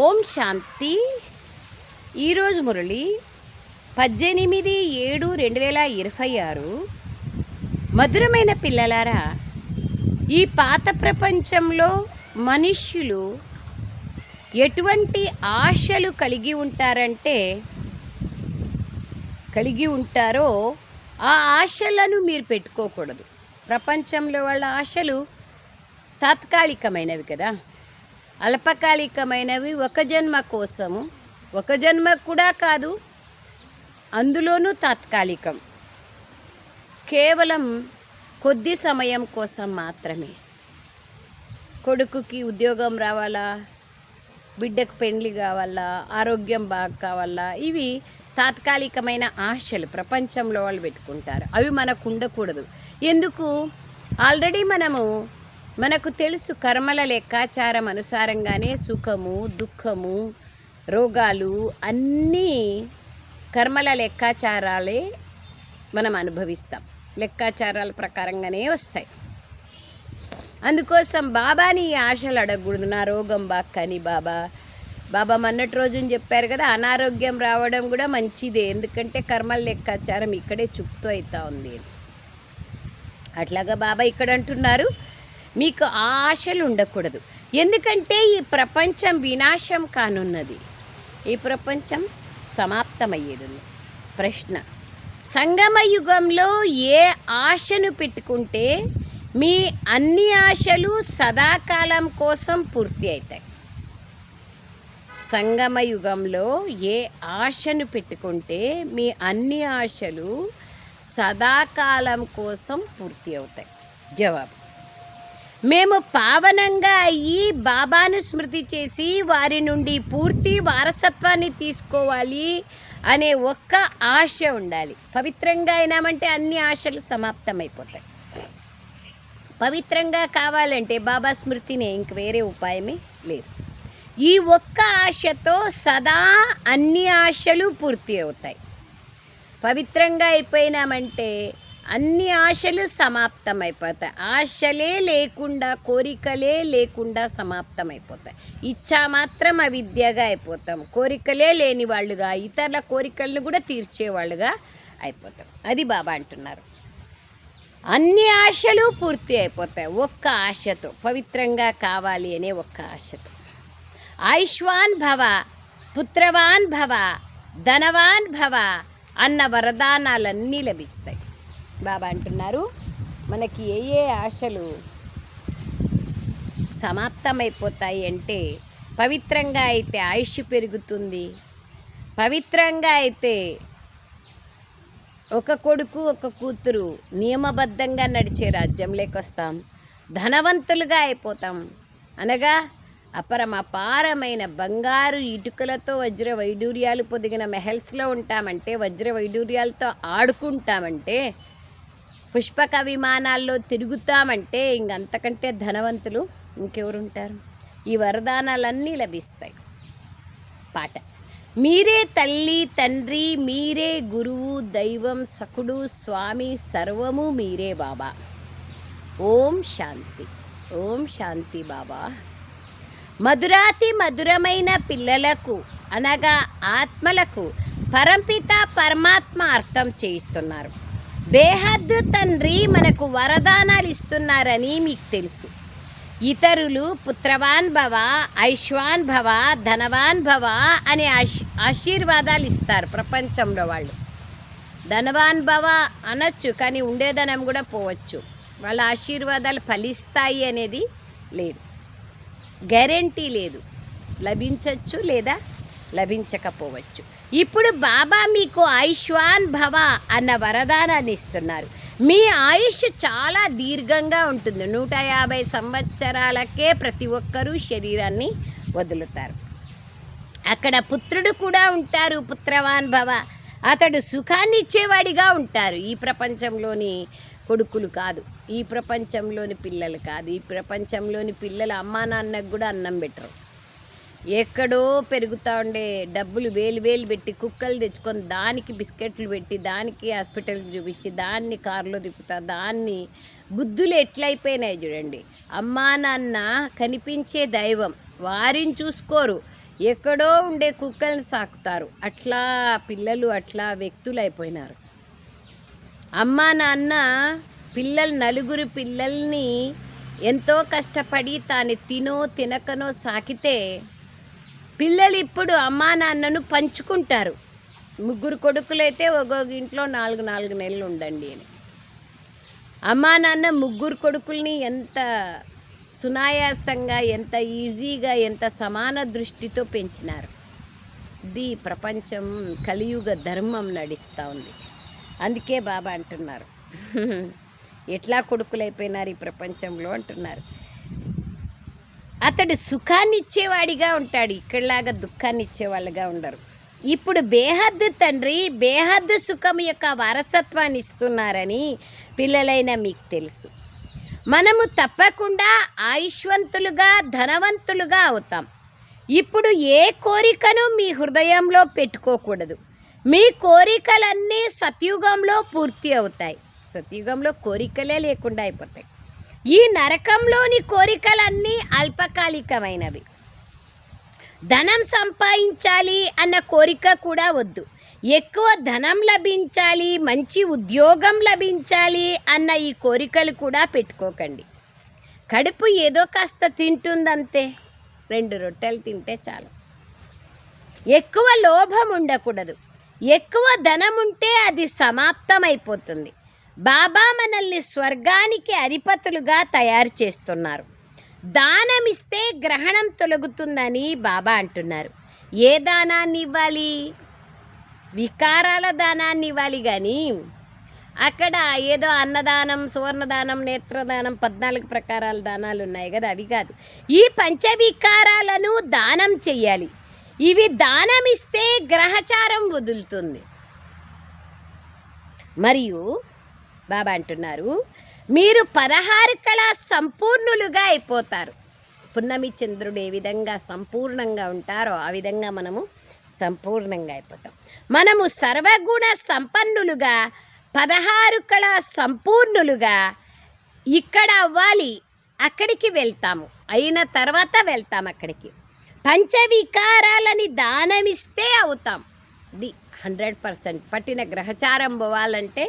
ఓం శాంతి. ఈరోజు మురళి 18/7/2026. మధురమైన పిల్లలారా, ఈ పాత ప్రపంచంలో మనుష్యులు ఎటువంటి ఆశలు కలిగి ఉంటారో ఆ ఆశలను మీరు పెట్టుకోకూడదు. ప్రపంచంలో వాళ్ళ ఆశలు తాత్కాలికమైనవి కదా, అల్పకాలికమైనవి. ఒక జన్మ కోసము, ఒక జన్మ కూడా కాదు, అందులోనూ తాత్కాలికం, కేవలం కొద్ది సమయం కోసం మాత్రమే. కొడుకుకి ఉద్యోగం రావాలా, బిడ్డకు పెండ్లి కావాలా, ఆరోగ్యం బాగా కావాలా, ఇవి తాత్కాలికమైన ఆశలు ప్రపంచంలో వాళ్ళు పెట్టుకుంటారు. అవి మనకు ఉండకూడదు. ఎందుకు? ఆల్రెడీ మనకు తెలుసు, కర్మల లెక్కాచారం అనుసారంగానే సుఖము, దుఃఖము, రోగాలు అన్నీ కర్మల లెక్కాచారాలే మనం అనుభవిస్తాం. లెక్కాచారాల ప్రకారంగానే వస్తాయి. అందుకోసం బాబాని ఈ ఆశలు అడగకూడదు. నా రోగం బాక్కని బాబా మొన్నటి రోజున చెప్పారు కదా, అనారోగ్యం రావడం కూడా మంచిదే, ఎందుకంటే కర్మల లెక్కాచారం ఇక్కడే చుట్టూ అవుతా ఉంది. అట్లాగా బాబా ఇక్కడ అంటున్నారు, మీకు ఆశలు ఉండకూడదు. ఎందుకంటే ఈ ప్రపంచం వినాశం కానున్నది, ఈ ప్రపంచం సమాప్తమయ్యేది. ప్రశ్న: సంగమ యుగంలో ఏ ఆశను పెట్టుకుంటే మీ అన్ని ఆశలు సదాకాలం కోసం పూర్తి అవుతాయి? సంగమ యుగంలో ఏ ఆశను పెట్టుకుంటే మీ అన్ని ఆశలు సదాకాలం కోసం పూర్తి అవుతాయి? జవాబు: మేము పావనంగా అయ్యి బాబాను స్మృతి చేసి వారి నుండి పూర్తి వారసత్వాన్ని తీసుకోవాలి అనే ఒక్క ఆశ ఉండాలి. పవిత్రంగా అయినామంటే అన్ని ఆశలు సమాప్తమైపోతాయి. పవిత్రంగా కావాలంటే బాబా స్మృతినే, ఇంక వేరే ఉపాయమే లేదు. ఈ ఒక్క ఆశతో సదా అన్ని ఆశలు పూర్తి అవుతాయి. పవిత్రంగా అయిపోయినామంటే అన్ని ఆశలు సమాప్తమైపోతాయి. ఆశలే లేకుండా, కోరికలే లేకుండా సమాప్తమైపోతాయి. ఇచ్చా మాత్రం అవిద్యగా అయిపోతాం. కోరికలే లేని వాళ్ళుగా, ఇతరుల కోరికలను కూడా తీర్చేవాళ్ళుగా అయిపోతాం. అది బాబా అంటున్నారు. అన్ని ఆశలు పూర్తి అయిపోతాయి ఒక్క ఆశతో, పవిత్రంగా కావాలి అనే ఒక్క ఆశతో. ఆయుష్వాన్ భవ, పుత్రవాన్ భవ, ధనవాన్ భవ అన్న వరదానాలన్నీ లభిస్తాయి. బాబా అంటున్నారు, మనకి ఏ ఆశలు సమాప్తమైపోతాయి అంటే, పవిత్రంగా అయితే ఆయుష్ పెరుగుతుంది, పవిత్రంగా అయితే ఒక కొడుకు ఒక కూతురు నియమబద్ధంగా నడిచే రాజ్యంలోకి వస్తాం, ధనవంతులుగా అయిపోతాం. అనగా అపారమైన బంగారు ఇటుకలతో వజ్ర వైడూర్యాలు పొదిగిన మెహల్స్లో ఉంటామంటే, వజ్ర వైడూర్యాలతో ఆడుకుంటామంటే, పుష్పక విమానాల్లో తిరుగుతామంటే, ఇంకంతకంటే ధనవంతులు ఇంకెవరుంటారు? ఈ వరదానాలన్నీ లభిస్తాయి. పాట: మీరే తల్లి తండ్రి, మీరే గురువు దైవం సఖుడు స్వామి, సర్వము మీరే బాబా. ఓం శాంతి. ఓం శాంతి బాబా. మధురాతి మధురమైన పిల్లలకు అనగా ఆత్మలకు పరంపిత పరమాత్మ అర్థం చేయిస్తున్నారు. బేహద్దు తండ్రి మనకు వరదానాలు ఇస్తున్నారని మీకు తెలుసు. ఇతరులు పుత్రవాన్ భవ, ఐశ్వాన్ భవ, ధనవాన్ భవ అనే ఆశీర్వాదాలు ఇస్తారు. ప్రపంచంలో వాళ్ళు ధనవాన్ భవ అనొచ్చు, కానీ ఉండేదనం కూడా పోవచ్చు. వాళ్ళ ఆశీర్వాదాలు ఫలిస్తాయి అనేది లేదు, గ్యారెంటీ లేదు. లభించవచ్చు లేదా లభించకపోవచ్చు. ఇప్పుడు బాబా మీకు ఆయుష్వాన్ భవ అన్న వరదానాన్ని ఇస్తున్నారు. మీ ఆయుష్ చాలా దీర్ఘంగా ఉంటుంది. 150 సంవత్సరాలకే ప్రతి ఒక్కరూ శరీరాన్ని వదులుతారు. అక్కడ పుత్రుడు కూడా ఉంటారు, పుత్రవాన్ భవ. అతడు సుఖాన్ని ఇచ్చేవాడిగా ఉంటారు. ఈ ప్రపంచంలోని కొడుకులు కాదు, ఈ ప్రపంచంలోని పిల్లలు కాదు. ఈ ప్రపంచంలోని పిల్లలు అమ్మా నాన్నకు కూడా అన్నం పెట్టరు. ఎక్కడో పెరుగుతూ ఉండే డబ్బులు వేలు పెట్టి కుక్కలు తెచ్చుకొని దానికి బిస్కెట్లు పెట్టి, దానికి హాస్పిటల్కి చూపించి, దాన్ని కారులో తిప్పుతా, దాన్ని బుద్ధులు ఎట్లయిపోయినాయి చూడండి. అమ్మా నాన్న కనిపించే దైవం, వారిని చూసుకోరు. ఎక్కడో ఉండే కుక్కల్ని సాకుతారు. అట్లా పిల్లలు అట్లా వ్యక్తులు అయిపోయినారు. అమ్మా నాన్న నలుగురు పిల్లల్ని ఎంతో కష్టపడి తాను తినకనో సాకితే పిల్లలు ఇప్పుడు అమ్మా నాన్నను పంచుకుంటారు. 3 కొడుకులైతే ఒక్కొక్క ఇంట్లో 4 నెలలు ఉండండి అని. అమ్మా నాన్న 3 కొడుకుల్ని ఎంత సునాయాసంగా, ఎంత ఈజీగా, ఎంత సమాన దృష్టితో పెంచినారు. ఇది ప్రపంచం కలియుగ ధర్మం నడుస్తూ ఉంది. అందుకే బాబా అంటున్నారు, ఎట్లా కొడుకులైపోయినారు ఈ ప్రపంచంలో అంటున్నారు. అతడు సుఖాన్ని ఇచ్చేవాడిగా ఉంటాడు, ఇక్కడలాగా దుఃఖాన్ని ఇచ్చేవాళ్ళుగా ఉండరు. ఇప్పుడు బేహద్దు తండ్రి బేహద్దు సుఖం యొక్క వారసత్వాన్ని ఇస్తున్నారని పిల్లలైన మీకు తెలుసు. మనము తప్పకుండా ఆయుష్వంతులుగా, ధనవంతులుగా అవుతాం. ఇప్పుడు ఏ కోరికను మీ హృదయంలో పెట్టుకోకూడదు. మీ కోరికలన్నీ సత్యుగంలో పూర్తి అవుతాయి. సత్యుగంలో కోరికలే లేకుండా అయిపోతాయి. ఈ నరకంలోని కోరికలన్నీ అల్పకాలికమైనవి. ధనం సంపాదించాలి అన్న కోరిక కూడా వద్దు. ఎక్కువ ధనం లభించాలి, మంచి ఉద్యోగం లభించాలి అన్న ఈ కోరికలు కూడా పెట్టుకోకండి. కడుపు ఏదో కాస్త తింటుందంతే, 2 రొట్టెలు తింటే చాలు. ఎక్కువ లోభం ఉండకూడదు. ఎక్కువ ధనం ఉంటే అది సమాప్తమైపోతుంది. బాబా మనల్ని స్వర్గానికి అధిపతులుగా తయారు చేస్తున్నారు. దానమిస్తే గ్రహణం తొలగుతుందని బాబా అంటున్నారు. ఏ దానాన్ని ఇవ్వాలి? వికారాల దానాన్ని ఇవ్వాలి. కానీ అక్కడ ఏదో అన్నదానం, సువర్ణదానం, నేత్రదానం, 14 ప్రకారాల దానాలు ఉన్నాయి కదా, అవి కాదు. ఈ పంచవికారాలను దానం చెయ్యాలి. ఇవి దానం ఇస్తే గ్రహచారం వదులుతుంది. మరియు బాబా అంటున్నారు, మీరు 16 కళా సంపూర్ణులుగా అయిపోతారు. పున్నమి చంద్రుడు ఏ విధంగా సంపూర్ణంగా ఉంటారో ఆ విధంగా మనము సంపూర్ణంగా అయిపోతాం. మనము సర్వగుణ సంపన్నులుగా, 16 కళా సంపూర్ణులుగా ఇక్కడ అవ్వాలి. అక్కడికి వెళ్తాము, అయిన తర్వాత వెళ్తాం అక్కడికి. పంచవికారాలని దానమిస్తే అవుతాం. ఇది 100%. పట్టిన గ్రహచారం పోవాలంటే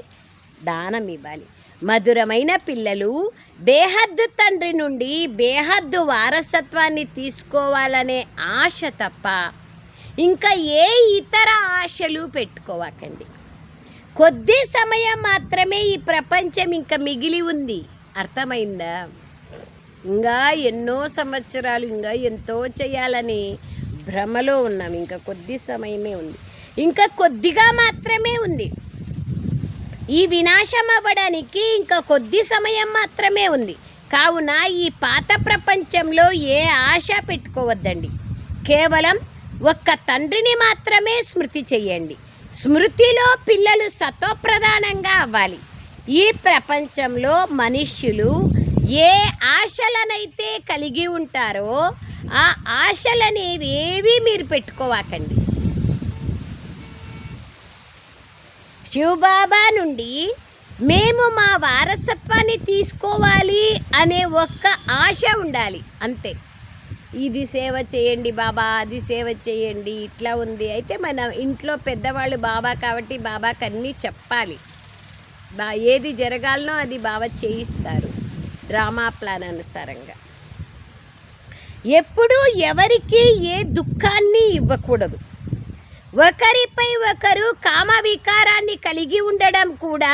దానం ఇవ్వాలి. మధురమైన పిల్లలు బేహద్దు తండ్రి నుండి బేహద్దు వారసత్వాన్ని తీసుకోవాలనే ఆశ తప్ప ఇంకా ఏ ఇతర ఆశలు పెట్టుకోవకండి. కొద్ది సమయం మాత్రమే ఈ ప్రపంచం ఇంకా మిగిలి ఉంది. అర్థమైందా? ఇంకా ఎన్నో సంవత్సరాలు, ఇంకా ఎంతో చేయాలని భ్రమలో ఉన్నాం. ఇంకా కొద్ది సమయమే ఉంది, ఇంకా కొద్దిగా మాత్రమే ఉంది. ఈ వినాశం అవ్వడానికి ఇంకా కొద్ది సమయం మాత్రమే ఉంది. కావున ఈ పాత ప్రపంచంలో ఏ ఆశ పెట్టుకోవద్దండి. కేవలం ఒక్క తండ్రిని మాత్రమే స్మృతి చెయ్యండి. స్మృతిలో పిల్లలు సతోప్రధానంగా అవ్వాలి. ఈ ప్రపంచంలో మనుష్యులు ఏ ఆశలనైతే కలిగి ఉంటారో ఆ ఆశలనేవి ఏవి మీరు పెట్టుకోవాకండి. శివబాబా నుండి మేము మా వారసత్వాన్ని తీసుకోవాలి అనే ఒక్క ఆశ ఉండాలి, అంతే. ఇది సేవ చేయండి బాబా, అది సేవ చేయండి, ఇట్లా ఉంది. అయితే మన ఇంట్లో పెద్దవాళ్ళు బాబా కాబట్టి బాబాకి అన్నీ చెప్పాలి. ఏది జరగాలనో అది బాబా చేయిస్తారు డ్రామా ప్లాన్ అనుసారంగా. ఎప్పుడూ ఎవరికి ఏ దుఃఖాన్ని ఇవ్వకూడదు. ఒకరిపై ఒకరు కామ వికారాన్ని కలిగి ఉండడం కూడా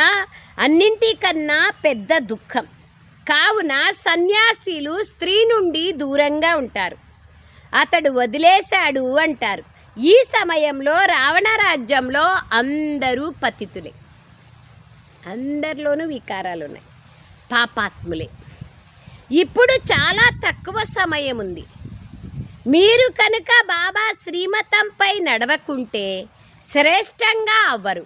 అన్నింటికన్నా పెద్ద దుఃఖం. కావున సన్యాసీలు స్త్రీ నుండి దూరంగా ఉంటారు. అతడు వదిలేశాడు అంటారు. ఈ సమయంలో రావణ రాజ్యంలో అందరూ పతితులే, అందరిలోనూ వికారాలు ఉన్నాయి, పాపాత్ములే. ఇప్పుడు చాలా తక్కువ సమయం ఉంది. మీరు కనుక బాబా శ్రీమతంపై నడవకుంటే శ్రేష్టంగా అవ్వరు.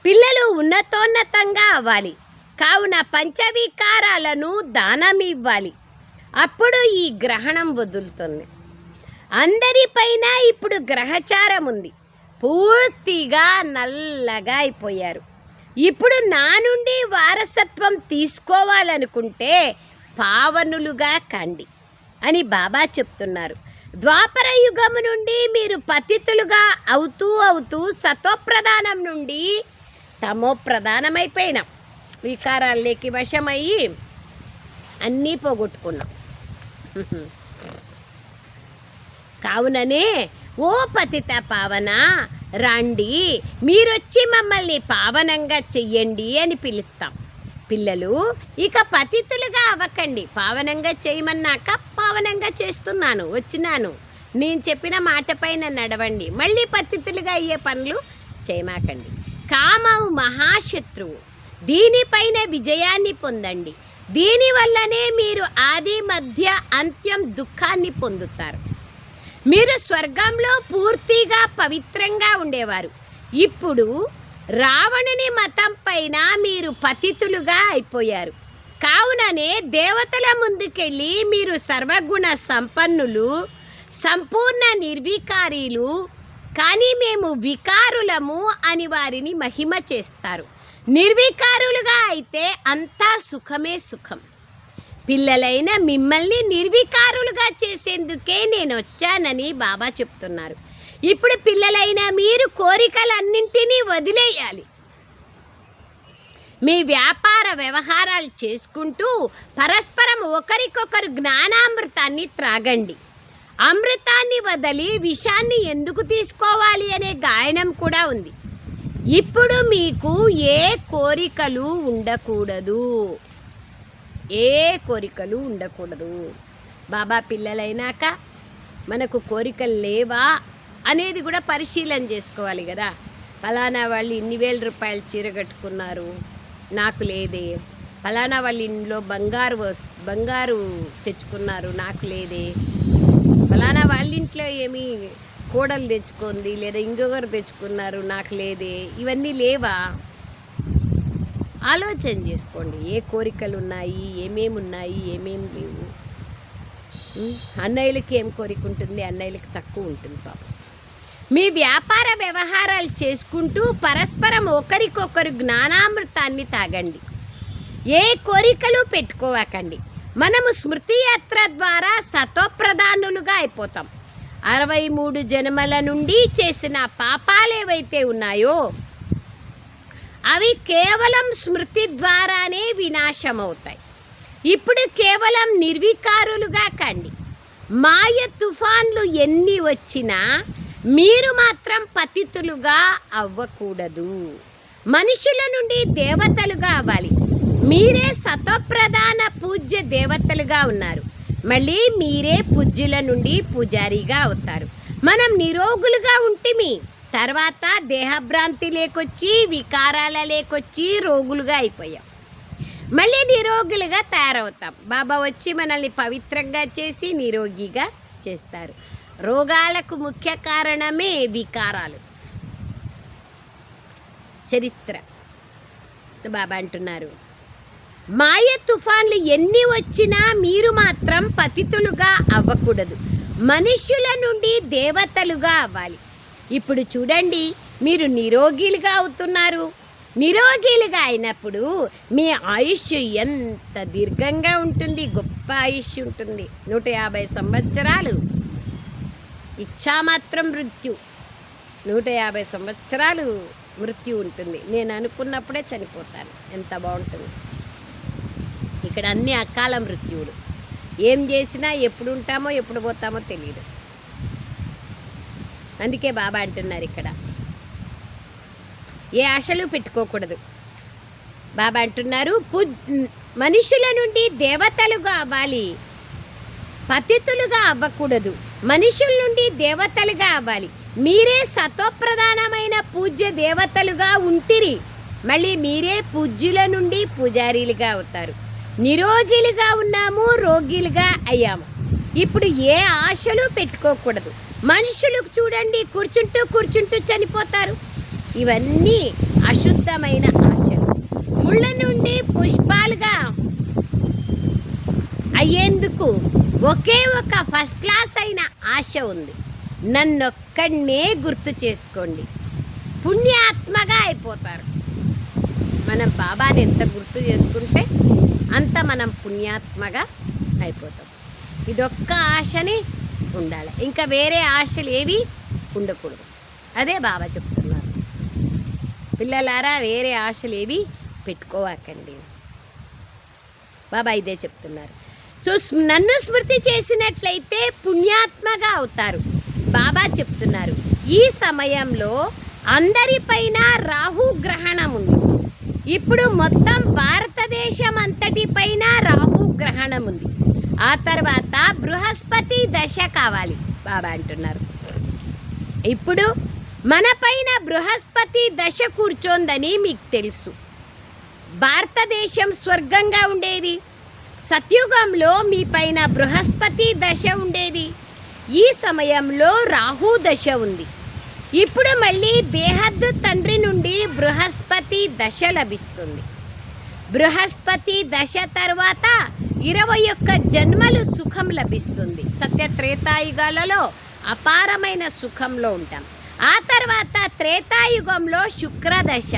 పిల్లలు ఉన్నతోన్నతంగా అవ్వాలి. కావున పంచవికారాలను దానం ఇవ్వాలి. అప్పుడు ఈ గ్రహణం వదులుతుంది. అందరిపైన ఇప్పుడు గ్రహచారం ఉంది. పూర్తిగా నల్లగా అయిపోయారు. ఇప్పుడు నా నుండి వారసత్వం తీసుకోవాలనుకుంటే పావనులుగా కండి అని బాబా చెప్తున్నారు. ద్వాపర యుగము నుండి మీరు పతితులుగా అవుతూ అవుతూ సతోప్రధానం నుండి తమోప్రధానమైపోయినాం. వికారాల్లోకి వశమయ్యి అన్నీ పోగొట్టుకున్నాం. కావుననే ఓ పతిత పావన రండి, మీరొచ్చి మమ్మల్ని పావనంగా చెయ్యండి అని పిలుస్తాం. పిల్లలు ఇక పతితులుగా అవ్వకండి, పావనంగా చేయమన్నాక పావనంగా చేస్తున్నాను, వచ్చినాను, నేను చెప్పిన మాట పైన నడవండి, మళ్ళీ పతితులుగా అయ్యే పనులు చేయమాకండి. కామం మహాశత్రువు, దీనిపైన విజయాన్ని పొందండి. దీనివల్లనే మీరు ఆది మధ్య అంత్యం దుఃఖాన్ని పొందుతారు. మీరు స్వర్గంలో పూర్తిగా పవిత్రంగా ఉండేవారు. ఇప్పుడు రావణుని మతం పైన మీరు పతితులుగా అయిపోయారు. కావుననే దేవతల ముందుకెళ్ళి మీరు సర్వగుణ సంపన్నులు, సంపూర్ణ నిర్వికారీలు, కానీ మేము వికారులము అని వారిని మహిమ చేస్తారు. నిర్వికారులుగా అయితే అంతా సుఖమే సుఖం. పిల్లలైన మిమ్మల్ని నిర్వికారులుగా చేసేందుకే నేను వచ్చానని బాబా చెప్తున్నారు. ఇప్పుడు పిల్లలైన మీరు కోరికలన్నింటినీ వదిలేయాలి. మీ వ్యాపార వ్యవహారాలు చేసుకుంటూ పరస్పరం ఒకరికొకరు జ్ఞానామృతాన్ని త్రాగండి. అమృతాన్ని వదిలి విషాన్ని ఎందుకు తీసుకోవాలి అనే గాయనం కూడా ఉంది. ఇప్పుడు మీకు ఏ కోరికలు ఉండకూడదు, ఏ కోరికలు ఉండకూడదు. బాబా పిల్లలైనాక మనకు కోరికలు లేవా అనేది కూడా పరిశీలన చేసుకోవాలి కదా. ఫలానా వాళ్ళు ఇన్ని వేల రూపాయలు చీర కట్టుకున్నారు, నాకు లేదే. ఫలానా వాళ్ళ ఇంట్లో బంగారు తెచ్చుకున్నారు, నాకు లేదే. ఫలానా వాళ్ళ ఇంట్లో ఏమి కోడలు తెచ్చుకుంది లేదా ఇంకొకరు తెచ్చుకున్నారు, నాకు లేదే. ఇవన్నీ లేవా? ఆలోచన చేసుకోండి. ఏ కోరికలు ఉన్నాయి, ఏమేమి ఉన్నాయి, ఏమేమి లేవు. అన్నయ్యలకి ఏం కోరిక ఉంటుంది, అన్నయ్యలకి తక్కువ ఉంటుంది పాపం. మీ వ్యాపార వ్యవహారాలు చేసుకుంటూ పరస్పరం ఒకరికొకరు జ్ఞానామృతాన్ని తాగండి. ఏ కోరికలు పెట్టుకోవకండి. మనము స్మృతి యాత్ర ద్వారా సతోప్రధానులుగా అయిపోతాం. 63 జన్మల నుండి చేసిన పాపాలు ఏవైతే ఉన్నాయో అవి కేవలం స్మృతి ద్వారానే వినాశమవుతాయి. ఇప్పుడు కేవలం నిర్వికారులుగా కండి. మాయ తుఫాన్లు ఎన్ని వచ్చినా మీరు మాత్రం పతితులుగా అవ్వకూడదు. మనుషుల నుండి దేవతలుగా అవ్వాలి. మీరే సతోప్రధాన పూజ్య దేవతలుగా ఉన్నారు. మళ్ళీ మీరే పూజ్యుల నుండి పూజారిగా అవుతారు. మనం నిరోగులుగా ఉంటిమి, తర్వాత దేహభ్రాంతి లేకొచ్చి వికారాల లేకొచ్చి రోగులుగా అయిపోయాం. మళ్ళీ నిరోగులుగా తయారవుతాం. బాబా వచ్చి మనల్ని పవిత్రంగా చేసి నిరోగిగా చేస్తారు. రోగాలకు ముఖ్య కారణమే వికారాలు. చరిత్ర బాబా అంటున్నారు, మాయ తుఫాన్లు ఎన్ని వచ్చినా మీరు మాత్రం పతితులుగా అవ్వకూడదు. మనుష్యుల నుండి దేవతలుగా అవ్వాలి. ఇప్పుడు చూడండి, మీరు నిరోగిలుగా అవుతున్నారు. నిరోగిలుగా అయినప్పుడు మీ ఆయుష్ ఎంత దీర్ఘంగా ఉంటుంది, గొప్ప ఆయుష్ ఉంటుంది. 150 సంవత్సరాలు ఇచ్చామాత్రం మృత్యు, 150 సంవత్సరాలు మృత్యు ఉంటుంది. నేను అనుకున్నప్పుడే చనిపోతాను. ఎంత బాగుంటుంది. ఇక్కడ అన్ని అకాల మృత్యువులు. ఏం చేసినా ఎప్పుడు ఉంటామో ఎప్పుడు పోతామో తెలియదు. అందుకే బాబా అంటున్నారు ఇక్కడ ఏ ఆశలు పెట్టుకోకూడదు. బాబా అంటున్నారు, మనుషుల నుండి దేవతలుగా అవ్వాలి, పతితులుగా అవ్వకూడదు. మనుషుల నుండి దేవతలుగా అవ్వాలి. మీరే సతోప్రధానమైన పూజ్య దేవతలుగా ఉంటిరి. మళ్ళీ మీరే పూజ్యుల నుండి పూజారీలుగా అవుతారు. నిరోగిలుగా ఉన్నాము, రోగిలుగా అయ్యాము. ఇప్పుడు ఏ ఆశలు పెట్టుకోకూడదు. మనుషులకు చూడండి, కూర్చుంటూ చనిపోతారు. ఇవన్నీ అశుద్ధమైన ఆశలు. ముళ్ళ నుండి పుష్పాలుగా అయ్యేందుకు ఒకే ఒక ఫస్ట్ క్లాస్ అయిన ఆశ ఉంది. నన్నొక్కడనే గుర్తు చేసుకోండి, పుణ్యాత్మగా అయిపోతారు. మనం బాబాని ఎంత గుర్తు చేసుకుంటే అంత మనం పుణ్యాత్మగా అయిపోతాం. ఇదొక్క ఆశని ఉండాలి. ఇంకా వేరే ఆశలు ఏవి ఉండకూడదు. అదే బాబా చెప్తున్నారు. పిల్లలారా, వేరే ఆశలు ఏవి పెట్టుకోవాకండి. బాబా ఇదే చెప్తున్నారు. సో నన్ను స్మృతి చేసినట్లయితే పుణ్యాత్మగా అవుతారు. బాబా చెప్తున్నారు, ఈ సమయంలో అందరిపైన రాహు గ్రహణం ఉంది. ఇప్పుడు మొత్తం భారతదేశం అంతటిపైన రాహు గ్రహణం ఉంది. ఆ తర్వాత బృహస్పతి దశ కావాలి బాబా అంటున్నారు. ఇప్పుడు మన పైన బృహస్పతి దశ కూర్చోందని మీకు తెలుసు. భారతదేశం స్వర్గంగా ఉండేది. సత్యుగంలో మీ పైన బృహస్పతి దశ ఉండేది. ఈ సమయంలో రాహు దశ ఉంది. ఇప్పుడు మళ్ళీ బేహద్దు తండ్రి నుండి బృహస్పతి దశ లభిస్తుంది. బృహస్పతి దశ తర్వాత 21 జన్మలు సుఖం లభిస్తుంది. సత్య త్రేతాయుగాలలో అపారమైన సుఖంలో ఉంటాం. ఆ తర్వాత త్రేతాయుగంలో శుక్రదశ.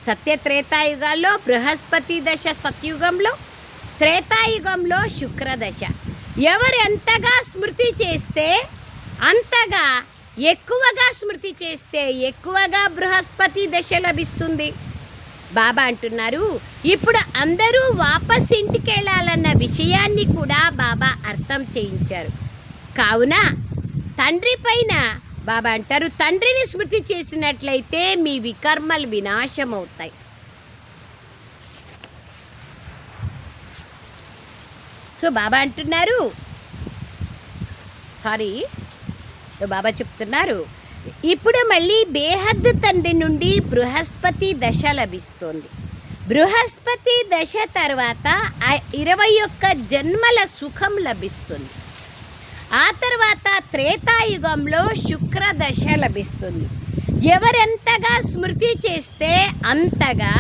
సత్య త్రేతాయుగాల్లో బృహస్పతి దశ సత్యుగంలో, త్రేతాయుగంలో శుక్రదశ. ఎవరు ఎంతగా స్మృతి చేస్తే అంతగా, ఎక్కువగా స్మృతి చేస్తే ఎక్కువగా బృహస్పతి దశ లభిస్తుంది. బాబా అంటున్నారు, ఇప్పుడు అందరూ వాపస్ ఇంటికి వెళ్ళాలన్న విషయాన్ని కూడా బాబా అర్థం చేయించారు. కావున తండ్రి పైన బాబా అంటారు, తండ్రిని స్మృతి చేసినట్లయితే మీ వికర్మలు వినాశం అవుతాయి. సో బాబా అంటున్నారు, బాబా చెప్తున్నారు, ఇప్పుడు మళ్ళీ బేహద్దు తండ్రి నుండి బృహస్పతి దశ లభిస్తుంది. బృహస్పతి దశ తర్వాత 21 జన్మల సుఖం లభిస్తుంది. ఆ తర్వాత త్రేతాయుగంలో శుక్రదశ లభిస్తుంది. ఎవరెంతగా స్మృతి చేస్తే అంతగా,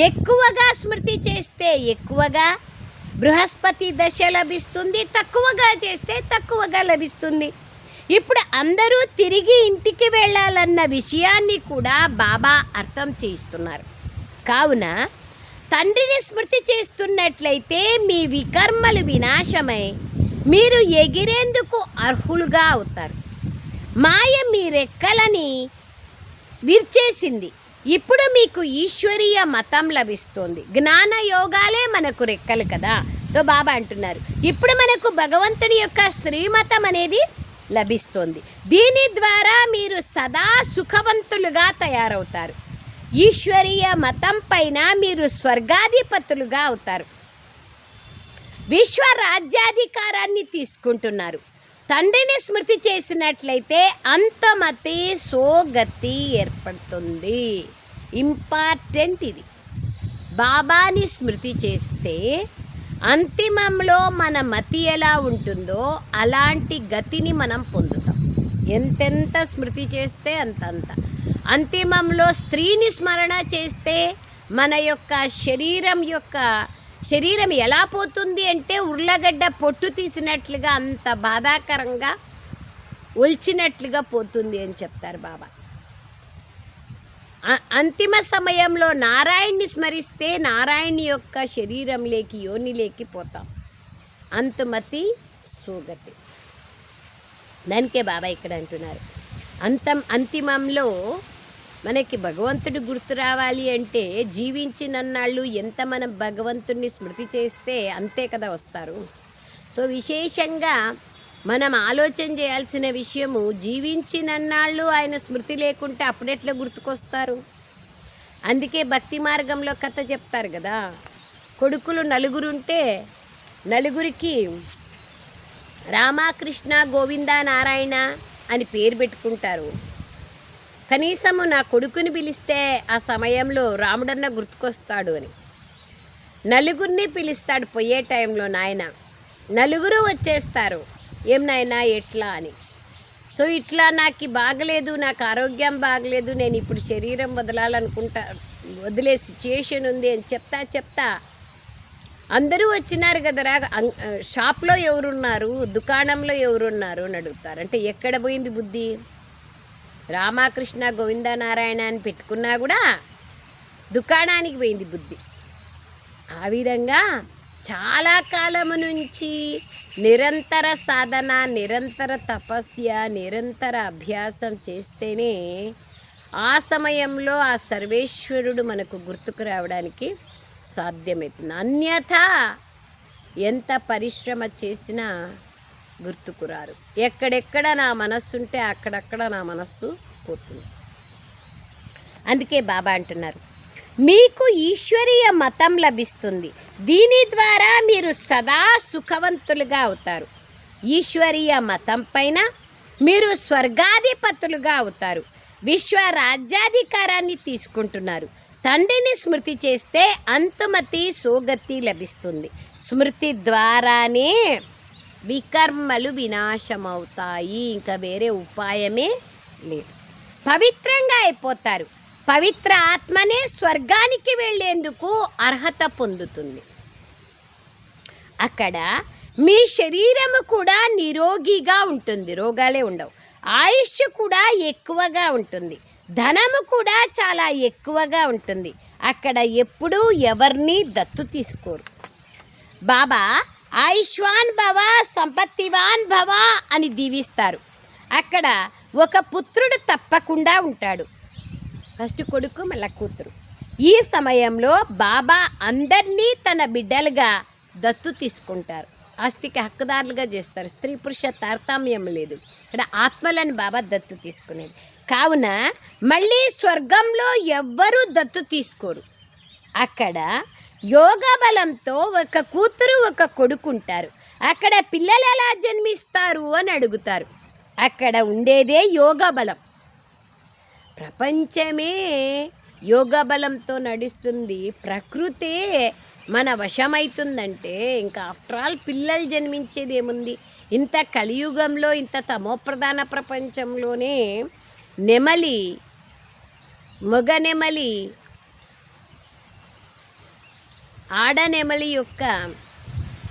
ఎక్కువగా స్మృతి చేస్తే ఎక్కువగా బృహస్పతి దశ లభిస్తుంది, తక్కువగా చేస్తే తక్కువగా లభిస్తుంది. ఇప్పుడు అందరూ తిరిగి ఇంటికి వెళ్ళాలన్న విషయాన్ని కూడా బాబా అర్థం చేయిస్తున్నారు. కావున తండ్రిని స్మృతి చేస్తున్నట్లయితే మీ వికర్మలు వినాశమై మీరు ఎగిరేందుకు అర్హులుగా అవుతారు. మాయ మీ రెక్కలని విర్చేసింది. ఇప్పుడు మీకు ఈశ్వరీయ మతం లభిస్తుంది. జ్ఞాన యోగాలే మనకు రెక్కలు కదా. తో బాబా అంటున్నారు, ఇప్పుడు మనకు భగవంతుని యొక్క శ్రీమతం అనేది లభిస్తుంది. దీని ద్వారా మీరు సదా సుఖవంతులుగా తయారవుతారు. ఈశ్వరీయ మతం పైన మీరు స్వర్గాధిపతులుగా అవుతారు. విశ్వ రాజ్యాధికారాన్ని తీసుకుంటున్నారు. తండ్రిని స్మృతి చేసినట్లయితే అంతమతి సోగతి ఏర్పడుతుంది. ఇంపార్టెంట్ ఇది. బాబాని స్మృతి చేస్తే అంతిమంలో మన మతి ఎలా ఉంటుందో అలాంటి గతిని మనం పొందుతాం. ఎంతెంత స్మృతి చేస్తే అంతంత. అంతిమంలో స్త్రీని స్మరణ చేస్తే మన యొక్క శరీరం ఎలా పోతుంది అంటే ఉర్లగడ్డ పొట్టు తీసినట్లుగా, అంత బాధాకరంగా ఒల్చినట్లుగా పోతుంది అని చెప్తారు బాబా. అంతిమ సమయంలో నారాయణ్ణి స్మరిస్తే నారాయణి యొక్క శరీరంలోకి, యోనిలోకి పోతాం. అంతమతి సోగతి. దానికే బాబా ఇక్కడ అంటున్నారు, అంతిమంలో మనకి భగవంతుడు గుర్తు రావాలి అంటే జీవించినన్నాళ్ళు ఎంత మనం భగవంతుడిని స్మృతి చేస్తే అంతే కదా వస్తారు. సో విశేషంగా మనం ఆలోచన చేయాల్సిన విషయము, జీవించినన్నాళ్ళు ఆయన స్మృతి లేకుంటే అప్పుడెట్లా గుర్తుకొస్తారు? అందుకే భక్తి మార్గంలో కథ చెప్తారు కదా, కొడుకులు 4 ఉంటే 4కి రామకృష్ణ గోవింద నారాయణ అని పేరు పెట్టుకుంటారు. కనీసము నా కొడుకుని పిలిస్తే ఆ సమయంలో రాముడన్న గుర్తుకొస్తాడు అని. 4 పిలుస్తాడు పోయే టైంలో. నాయన 4 వచ్చేస్తారు. ఏం నాయనా ఎట్లా అని. సో ఇట్లా నాకు బాగలేదు, నాకు ఆరోగ్యం బాగలేదు, నేను ఇప్పుడు శరీరం వదిలే సిచ్యుయేషన్ ఉంది అని చెప్తా అందరూ వచ్చినారు కదరా, షాప్లో ఎవరున్నారు, దుకాణంలో ఎవరున్నారు అని అడుగుతారు. అంటే ఎక్కడ పోయింది బుద్ధి? రామకృష్ణ గోవింద నారాయణ అని పెట్టుకున్నా కూడా దుకాణానికి పోయింది బుద్ధి. ఆ విధంగా చాలా కాలము నుంచి నిరంతర సాధన, నిరంతర తపస్య, నిరంతర అభ్యాసం చేస్తేనే ఆ సమయంలో ఆ సర్వేశ్వరుడు మనకు గుర్తుకు రావడానికి సాధ్యమవుతుంది. అన్యథా ఎంత పరిశ్రమ చేసినా గుర్తుకు రారు. ఎక్కడెక్కడ నా మనస్సు ఉంటే అక్కడక్కడ నా మనస్సు పోతుంది. అందుకే బాబా అంటున్నారు, మీకు ఈశ్వరీయ మతం లభిస్తుంది. దీని ద్వారా మీరు సదా సుఖవంతులుగా అవుతారు. ఈశ్వరీయ మతం పైన మీరు స్వర్గాధిపతులుగా అవుతారు. విశ్వ రాజ్యాధికారాన్ని తీసుకుంటున్నారు. తండ్రిని స్మృతి చేస్తే అంతుమతి సోగతి లభిస్తుంది. స్మృతి ద్వారానే వికర్మలు వినాశమవుతాయి. ఇంకా వేరే ఉపాయమే లేదు. పవిత్రంగా అయిపోతారు. పవిత్ర ఆత్మనే స్వర్గానికి వెళ్ళేందుకు అర్హత పొందుతుంది. అక్కడ మీ శరీరము కూడా నిరోగిగా ఉంటుంది, రోగాలే ఉండవు. ఆయుష్ కూడా ఎక్కువగా ఉంటుంది. ధనము కూడా చాలా ఎక్కువగా ఉంటుంది. అక్కడ ఎప్పుడూ ఎవరిని దత్తు తీసుకోరు. బాబా ఆయుష్వాన్ భవ, సంపత్తివాన్ భవ అని దీవిస్తారు. అక్కడ ఒక పుత్రుడు తప్పకుండా ఉంటాడు. ఫస్ట్ కొడుకు, మళ్ళా కూతురు. ఈ సమయంలో బాబా అందరినీ తన బిడ్డలుగా దత్తు తీసుకుంటారు. ఆస్తికి హక్కుదారులుగా చేస్తారు. స్త్రీ పురుష తారతమ్యం లేదు. ఇక్కడ ఆత్మలను బాబా దత్తు తీసుకునేది. కావున మళ్ళీ స్వర్గంలో ఎవ్వరూ దత్తు తీసుకోరు. అక్కడ యోగ బలంతో ఒక కూతురు, ఒక కొడుకు ఉంటారు. అక్కడ పిల్లలు ఎలా జన్మిస్తారు అని అడుగుతారు. అక్కడ ఉండేదే యోగ బలం. ప్రపంచమే యోగ బలంతో నడుస్తుంది. ప్రకృతే మన వశమవుతుందంటే ఇంకా ఆఫ్టర్ ఆల్ పిల్లలు జన్మించేది ఏముంది? ఇంత కలియుగంలో, ఇంత తమోప్రధాన ప్రపంచంలోనే నెమలి, మగ నెమలి, ఆడనెమలి యొక్క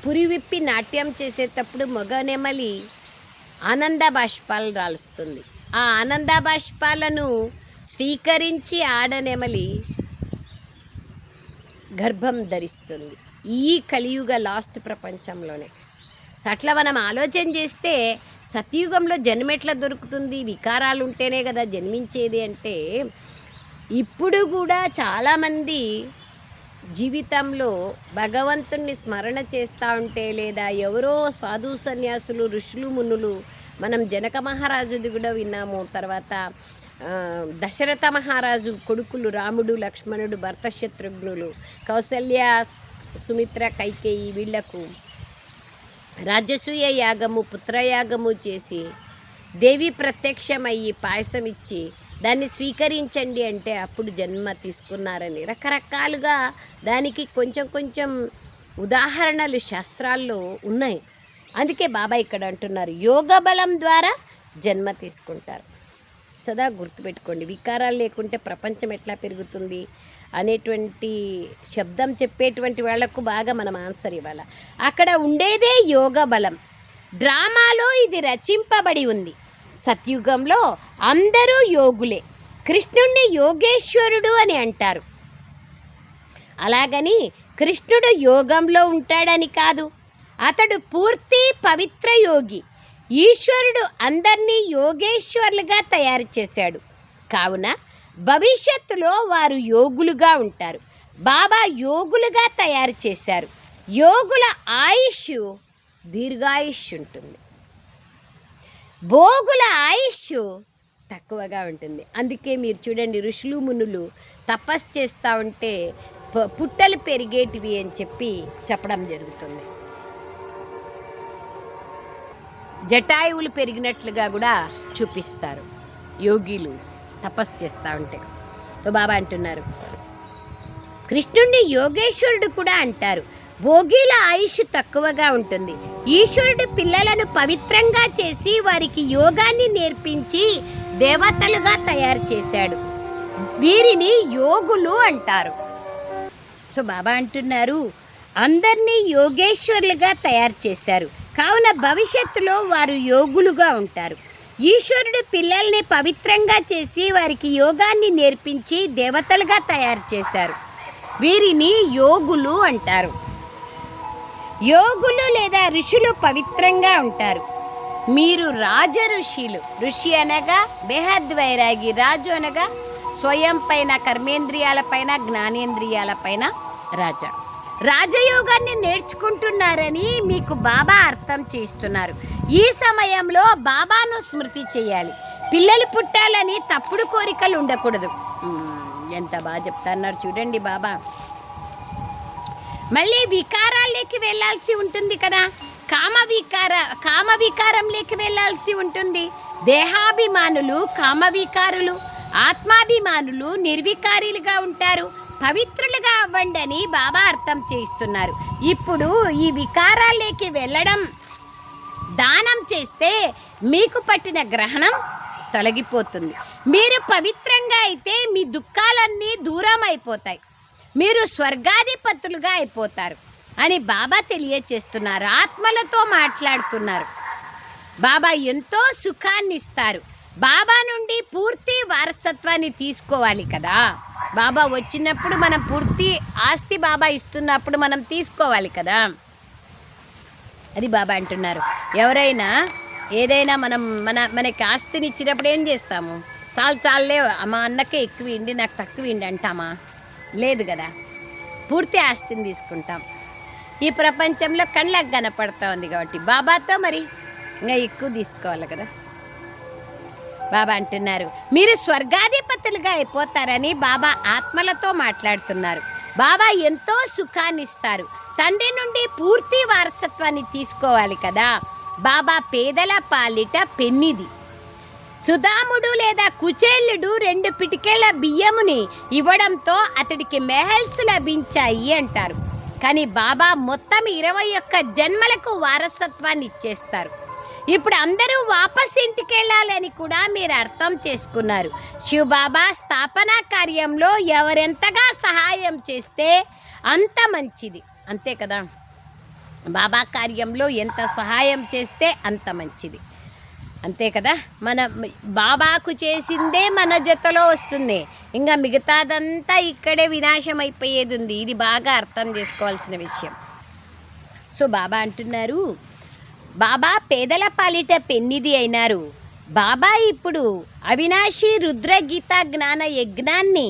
పురివిప్పి నాట్యం చేసేటప్పుడు మగ నెమలి ఆనంద బాష్పాలు రాలుస్తుంది. ఆ ఆనంద బాష్పాలను స్వీకరించి ఆడనెమలి గర్భం ధరిస్తుంది. ఈ కలియుగ లాస్ట్ ప్రపంచంలోనే. అట్లా మనం ఆలోచన చేస్తే సత్యుగంలో జన్మెట్లా దొరుకుతుంది? వికారాలు ఉంటేనే కదా జన్మించేది. అంటే ఇప్పుడు కూడా చాలామంది జీవితంలో భగవంతుణ్ణి స్మరణ చేస్తూ ఉంటే, లేదా ఎవరో సాధు సన్యాసులు, ఋషులు, మునులు, మనం జనక మహారాజుది కూడా విన్నాము. తర్వాత దశరథ మహారాజు కొడుకులు రాముడు, లక్ష్మణుడు, భరత శత్రుఘ్నులు, కౌసల్య, సుమిత్ర, కైకేయి వీళ్లకు రాజసూయ యాగము, పుత్రయాగము చేసి దేవి ప్రత్యక్షమయ్యి పాయసం ఇచ్చి దాన్ని స్వీకరించండి అంటే అప్పుడు జన్మ తీసుకున్నారని రకరకాలుగా దానికి కొంచెం కొంచెం ఉదాహరణలు శాస్త్రాల్లో ఉన్నాయి. అందుకే బాబా ఇక్కడ అంటున్నారు, యోగ బలం ద్వారా జన్మ తీసుకుంటారు. సదా గుర్తుపెట్టుకోండి. వికారాలు లేకుంటే ప్రపంచం ఎట్లా పెరుగుతుంది అనేటువంటి శబ్దం చెప్పేటువంటి వాళ్లకు బాగా మనం ఆన్సర్ ఇవ్వాలి. అక్కడ ఉండేదే యోగ బలం. డ్రామాలో ఇది రచింపబడి ఉంది. సత్యుగంలో అందరూ యోగులే. కృష్ణుణ్ణి యోగేశ్వరుడు అని అంటారు. అలాగని కృష్ణుడు యోగంలో ఉంటాడని కాదు. అతడు పూర్తి పవిత్ర యోగి. ఈశ్వరుడు అందరినీ యోగేశ్వర్లుగా తయారు చేశాడు. కావున భవిష్యత్తులో వారు యోగులుగా ఉంటారు. బాబా యోగులుగా తయారు చేశారు. యోగుల ఆయుష్ దీర్ఘాయుష్ ఉంటుంది. భోగుల ఆయుష్ తక్కువగా ఉంటుంది. అందుకే మీరు చూడండి, ఋషులు మునులు తపస్సు చేస్తూ ఉంటే పుట్టలు పెరిగేటివి అని చెప్పడం జరుగుతుంది. జటాయువులు పెరిగినట్లుగా కూడా చూపిస్తారు యోగిలు తపస్సు చేస్తూ ఉంటే. బాబా అంటున్నారు, కృష్ణుణ్ణి యోగేశ్వరుడు కూడా అంటారు. భోగిల ఆయుష్ తక్కువగా ఉంటుంది. ఈశ్వరుడు పిల్లలను పవిత్రంగా చేసి వారికి యోగాన్ని నేర్పించి దేవతలుగా తయారు చేశాడు. వీరిని యోగులు అంటారు. సో బాబా అంటున్నారు, అందరినీ యోగేశ్వరులుగా తయారు చేశారు. కావున భవిష్యత్తులో వారు యోగులుగా ఉంటారు. ఈశ్వరుడు పిల్లల్ని పవిత్రంగా చేసి వారికి యోగాన్ని నేర్పించి దేవతలుగా తయారు చేశారు. వీరిని యోగులు అంటారు. యోగులు లేదా ఋషులు పవిత్రంగా ఉంటారు. మీరు రాజ ఋషులు. ఋషి అనగా బేహద్ వైరాగి, రాజు అనగా స్వయం పైన, కర్మేంద్రియాలపైన, జ్ఞానేంద్రియాలపైన రాజా. రాజయోగాన్ని నేర్చుకుంటున్నారని మీకు బాబా అర్థం చేస్తున్నారు. ఈ సమయంలో బాబాను స్మృతి చేయాలి. పిల్లలు పుట్టాలని తప్పుడు కోరికలు ఉండకూడదు. ఎంత బాగా చెప్తున్నారు చూడండి బాబా. మళ్ళీ వికారాల్లోకి వెళ్ళాల్సి ఉంటుంది కదా, కామవికారంలోకి వెళ్ళాల్సి ఉంటుంది. దేహాభిమానులు కామవికారులు, ఆత్మాభిమానులు నిర్వికారీలుగా ఉంటారు. పవిత్రులుగా అవ్వండి అని బాబా అర్థం చేస్తున్నారు. ఇప్పుడు ఈ వికారాల్లోకి వెళ్ళడం, దానం చేస్తే మీకు పట్టిన గ్రహణం తొలగిపోతుంది. మీరు పవిత్రంగా అయితే మీ దుఃఖాలన్నీ దూరం అయిపోతాయి. మీరు స్వర్గాధిపతులుగా అయిపోతారు అని బాబా తెలియచేస్తున్నారు. ఆత్మలతో మాట్లాడుతున్నారు. బాబా ఎంతో సుఖాన్ని ఇస్తారు. బాబా నుండి పూర్తి వారసత్వాన్ని తీసుకోవాలి కదా. బాబా వచ్చినప్పుడు మనం పూర్తి ఆస్తి బాబా ఇస్తున్నప్పుడు మనం తీసుకోవాలి కదా. అది బాబా అంటున్నారు. ఎవరైనా ఏదైనా మనకి ఆస్తిని ఇచ్చినప్పుడు ఏం చేస్తాము? చాలే మా అన్నకే ఎక్కువ ఇండి, నాకు తక్కువ ఇండి అంటామా? లేదు కదా. పూర్తి ఆస్తిని తీసుకుంటాం. ఈ ప్రపంచంలో కళ్ళకు కనపడతా ఉంది కాబట్టి బాబాతో మరి ఇంకా ఎక్కువ తీసుకోవాలి కదా. బాబా అంటున్నారు మీరు స్వర్గాధిపతులుగా అయిపోతారని బాబా ఆత్మలతో మాట్లాడుతున్నారు. బాబా ఎంతో సుఖాన్ని ఇస్తారు. తండ్రి నుండి పూర్తి వారసత్వాన్ని తీసుకోవాలి కదా. బాబా పేదల పాలిట పెన్నిది. సుధాముడు లేదా కుచేలుడు 2 పిటికెళ్ళ బియ్యముని ఇవ్వడంతో అతడికి మెహల్స్ లభించాయి అంటారు. కానీ బాబా మొత్తం 21 జన్మలకు వారసత్వాన్ని ఇచ్చేస్తారు. ఇప్పుడు అందరూ వాపస్ ఇంటికి వెళ్ళాలని కూడా మీరు అర్థం చేసుకున్నారు. శివబాబా స్థాపనా కార్యంలో ఎవరెంతగా సహాయం చేస్తే అంత మంచిది. అంతే కదా. బాబా కార్యంలో ఎంత సహాయం చేస్తే అంత మంచిది. అంతే కదా. మన బాబాకు చేసిందే మన జతలో వస్తుంది. ఇంకా మిగతాదంతా ఇక్కడే వినాశం అయిపోయేది ఉంది. ఇది బాగా అర్థం చేసుకోవాల్సిన విషయం. సో బాబా అంటున్నారు బాబా పేదల పాలిట పెన్నిది అయినారు. బాబా ఇప్పుడు అవినాశి రుద్రగీత జ్ఞాన యజ్ఞాన్ని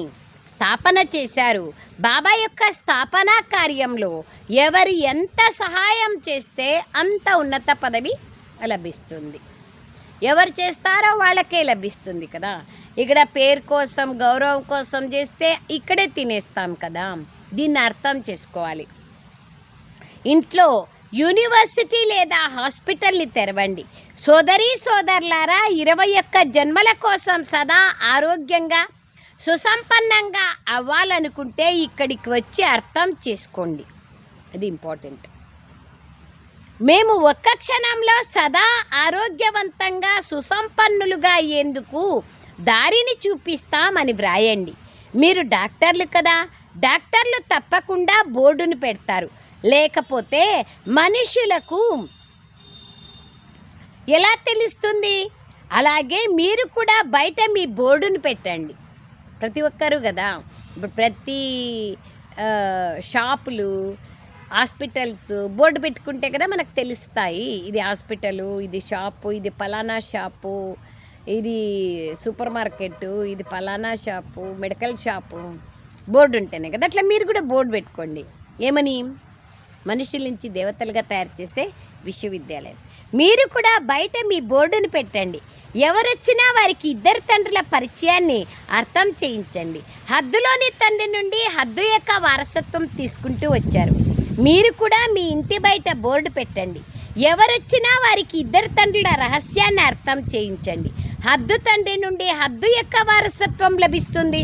స్థాపన చేశారు. బాబా యొక్క స్థాపనా కార్యంలో ఎవరు ఎంత సహాయం చేస్తే అంత ఉన్నత పదవి లభిస్తుంది. ఎవరు చేస్తారో వాళ్ళకే లభిస్తుంది కదా. ఇక్కడ పేరు కోసం, గౌరవం కోసం చేస్తే ఇక్కడే తినేస్తాం కదా. దీన్ని అర్థం చేసుకోవాలి. ఇంట్లో యూనివర్సిటీ లేదా హాస్పిటల్ని తెరవండి. సోదరులారా, 21 జన్మల కోసం సదా ఆరోగ్యంగా సుసంపన్నంగా అవ్వాలనుకుంటే ఇక్కడికి వచ్చి అర్థం చేసుకోండి. అది ఇంపార్టెంట్. మేము ఒక్క క్షణంలో సదా ఆరోగ్యవంతంగా సుసంపన్నులుగా అయ్యేందుకు దారిని చూపిస్తామని వ్రాయండి. మీరు డాక్టర్లు కదా, డాక్టర్లు తప్పకుండా బోర్డును పెడతారు. లేకపోతే మనుషులకు ఎలా తెలుస్తుంది? అలాగే మీరు కూడా బయట మీ బోర్డును పెట్టండి. ప్రతి ఒక్కరు కదా. ఇప్పుడు ప్రతి షాపులు, హాస్పిటల్స్ బోర్డు పెట్టుకుంటే కదా మనకు తెలుస్తాయి. ఇది హాస్పిటలు, ఇది షాపు, ఇది పలానా షాపు, ఇది సూపర్ మార్కెట్, ఇది పలానా షాపు, మెడికల్ షాపు. బోర్డు ఉంటేనే కదా. అట్లా మీరు కూడా బోర్డు పెట్టుకోండి. ఏమని? మనుషుల నుంచి దేవతలుగా తయారు చేసే విశ్వవిద్యాలయం. మీరు కూడా బయట మీ బోర్డును పెట్టండి. ఎవరొచ్చినా వారికి 2 తండ్రుల పరిచయాన్ని అర్థం చేయించండి. హద్దులోని తండ్రి నుండి హద్దు యొక్క వారసత్వం తీసుకుంటూ వచ్చారు. మీరు కూడా మీ ఇంటి బయట బోర్డు పెట్టండి. ఎవరొచ్చినా వారికి 2 తండ్రుల రహస్యాన్ని అర్థం చేయించండి. హద్దు తండ్రి నుండి హద్దు యొక్క వారసత్వం లభిస్తుంది.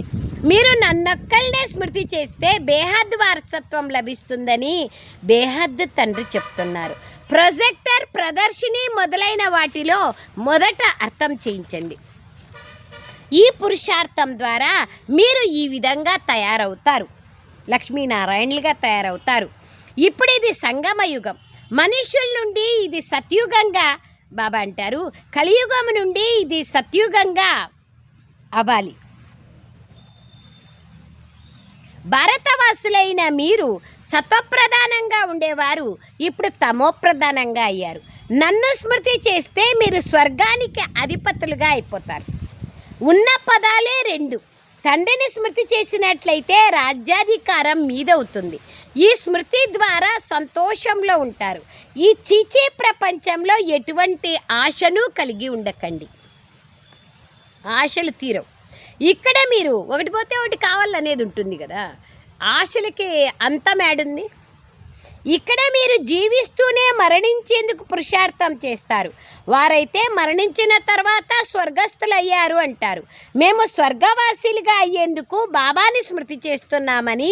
మీరు నన్నొక్కల్నే స్మృతి చేస్తే బేహద్ వారసత్వం లభిస్తుందని బేహద్ తండ్రి చెప్తున్నారు. ప్రొజెక్టర్, ప్రదర్శిని మొదలైన వాటిలో మొదట అర్థం చేయించండి. ఈ పురుషార్థం ద్వారా మీరు ఈ విధంగా తయారవుతారు. లక్ష్మీనారాయణులుగా తయారవుతారు. ఇప్పుడు ఇది సంగమయుగం. మనుషుల నుండి ఇది సత్యుగంగా బాబా అంటారు. కలియుగం నుండి ఇది సత్యుగంగా అవ్వాలి. భారతవాసులైన మీరు సత్వప్రధానంగా ఉండేవారు ఇప్పుడు తమోప్రధానంగా అయ్యారు. నన్ను స్మృతి చేస్తే మీరు స్వర్గానికి అధిపతులుగా అయిపోతారు. ఉన్న పదాలే రెండు. తండ్రిని స్మృతి చేసినట్లయితే రాజ్యాధికారం మీదవుతుంది. ఈ స్మృతి ద్వారా సంతోషంలో ఉంటారు. ఈ చీచీ ప్రపంచంలో ఎటువంటి ఆశను కలిగి ఉండకండి. ఆశలు తీరవు. ఇక్కడ మీరు ఒకటి పోతే ఒకటి కావాలనేది ఉంటుంది కదా, ఆశలకి అంతమేడుంది. ఇక్కడ మీరు జీవిస్తూనే మరణించేందుకు పురుషార్థం చేస్తారు. వారైతే మరణించిన తర్వాత స్వర్గస్థులయ్యారు అంటారు. మేము స్వర్గవాసీలుగా అయ్యేందుకు బాబాని స్మృతి చేస్తున్నామని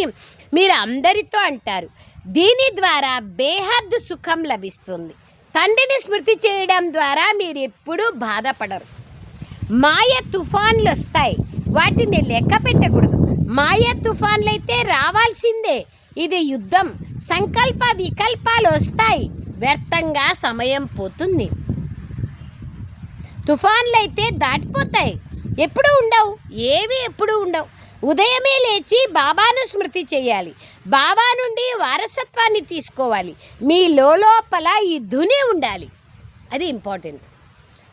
మీరు అందరితో అంటారు. దీని ద్వారా బేహద్ సుఖం లభిస్తుంది. తండ్రిని స్మృతి చేయడం ద్వారా మీరు ఎప్పుడూ బాధపడరు. మాయ తుఫాన్లు వస్తాయి, వాటిని లెక్క పెట్టకూడదు. మాయ తుఫాన్లు అయితే రావాల్సిందే. ఇది యుద్ధం. సంకల్ప వికల్పాలు వస్తాయి, వ్యర్థంగా సమయం పోతుంది. తుఫాన్లు అయితే దాటిపోతాయి, ఎప్పుడూ ఉండవు, ఏవి ఎప్పుడూ ఉండవు. ఉదయమే లేచి బాబాను స్మృతి చేయాలి. బాబా నుండి వారసత్వాన్ని తీసుకోవాలి. మీ లోపల ఈ ధుని ఉండాలి, అది ఇంపార్టెంట్.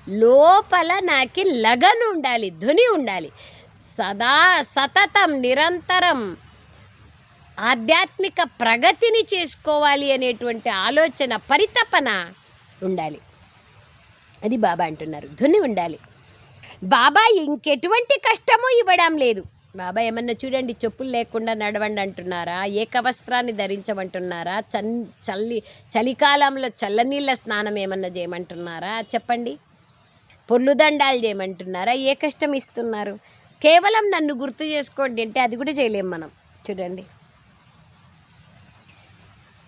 లోపల నాకు లగన్ ఉండాలి, ధుని ఉండాలి. సదా సతతం నిరంతరం ఆధ్యాత్మిక ప్రగతిని చేసుకోవాలి అనేటువంటి ఆలోచన, పరితపన ఉండాలి. అది బాబా అంటున్నారు, ధుని ఉండాలి. బాబా ఇంకెటువంటి కష్టమూ ఇవ్వడం లేదు. బాబా ఏమన్నా చూడండి, చెప్పులు లేకుండా నడవండి అంటున్నారా? ఏకవస్త్రాన్ని ధరించమంటున్నారా? చలికాలంలో చల్లనీళ్ళ స్నానం ఏమన్నా చేయమంటున్నారా? చెప్పండి. పొర్లుదండాలు చేయమంటున్నారా? ఏ కష్టం ఇస్తున్నారు? కేవలం నన్ను గుర్తు చేసుకోండి అంటే అది కూడా చేయలేం మనం. చూడండి,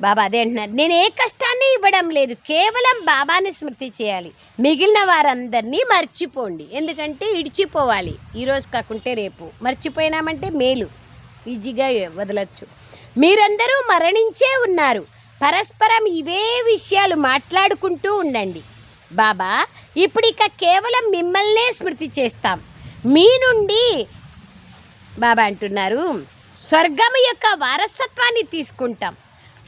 బాబా అదే అంటున్నారు, నేను ఏ కష్టాన్ని ఇవ్వడం లేదు, కేవలం బాబాని స్మృతి చేయాలి. మిగిలిన వారందరినీ మర్చిపోండి. ఎందుకంటే ఇడిచిపోవాలి, ఈరోజు కాకుంటే రేపు. మర్చిపోయినామంటే మేలు, ఈజీగా వదలచ్చు. మీరందరూ మరణించే ఉన్నారు. పరస్పరం ఇవే విషయాలు మాట్లాడుకుంటూ ఉండండి. బాబా ఇప్పుడు ఇక కేవలం మిమ్మల్నే స్మృతి చేస్తాం. మీ నుండి బాబా అంటున్నారు, స్వర్గం యొక్క వారసత్వాన్ని తీసుకుంటాం.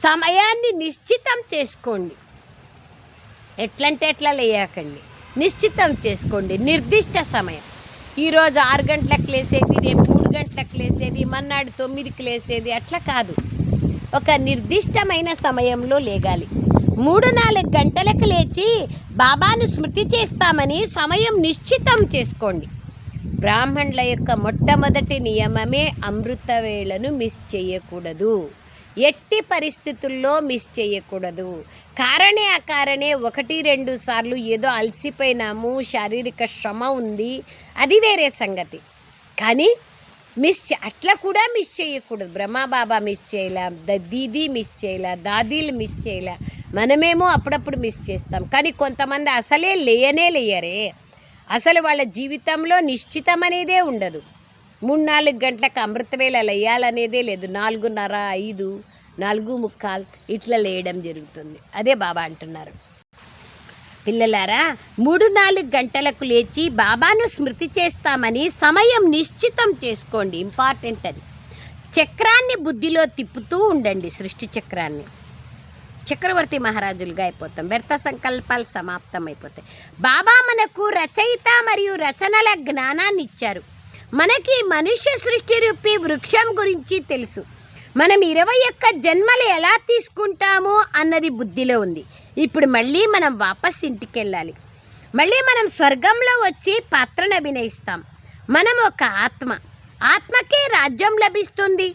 సమయాన్ని నిశ్చితం చేసుకోండి. ఎట్లంటే ఎట్లా లేయకండి, నిశ్చితం చేసుకోండి. నిర్దిష్ట సమయం. ఈరోజు 6 గంటలకు లేసేది, రేపు 3 గంటలకు లేసేది, మన్నాడు 9కి లేసేది, అట్లా కాదు. ఒక నిర్దిష్టమైన సమయంలో లేగాలి. 3-4 గంటలకు లేచి బాబాను స్మృతి చేస్తామని సమయం నిశ్చితం చేసుకోండి. బ్రాహ్మణుల యొక్క మొట్టమొదటి నియమమే అమృత వేళను మిస్ చేయకూడదు. ఎట్టి పరిస్థితుల్లో మిస్ చేయకూడదు. కారణే అకారణే 1-2 సార్లు ఏదో అలసిపోయినాము, శారీరక శ్రమ ఉంది, అది వేరే సంగతి. కానీ అట్లా కూడా మిస్ చేయకూడదు. బ్రహ్మబాబా మిస్ చేయలే, దీదీ మిస్ చేయలే, దాదీలు మిస్ చేయలే. మనమేమో అప్పుడప్పుడు మిస్ చేస్తాం. కానీ కొంతమంది అసలే లేయరే. అసలు వాళ్ళ జీవితంలో నిశ్చితం అనేదే ఉండదు. 3-4 గంటలకు అమృతవేళ లేయాలనేదే లేదు. 4:30, 5, 4:45 ఇట్లా లేయడం జరుగుతుంది. అదే బాబా అంటున్నారు, పిల్లలారా 3-4 గంటలకు లేచి బాబాను స్మృతి చేస్తామని సమయం నిశ్చితం చేసుకోండి. ఇంపార్టెంట్ అది. చక్రాన్ని బుద్ధిలో తిప్పుతూ ఉండండి, సృష్టి చక్రాన్ని. చక్రవర్తి మహారాజులుగా అయిపోతాం. వ్యర్థ సంకల్పాలు సమాప్తం అయిపోతాయి. బాబా మనకు రచయిత మరియు రచనల జ్ఞానాన్ని ఇచ్చారు. మనకి మనుష్య సృష్టి రూపీ వృక్షం గురించి తెలుసు. మనం 21 జన్మలు ఎలా తీసుకుంటామో అన్నది బుద్ధిలో ఉంది. ఇప్పుడు మళ్ళీ మనం వాపస్ ఇంటికి వెళ్ళాలి. మళ్ళీ మనం స్వర్గంలో వచ్చి పాత్రను అభినయిస్తాం. మనం ఒక ఆత్మకే రాజ్యం లభిస్తుంది.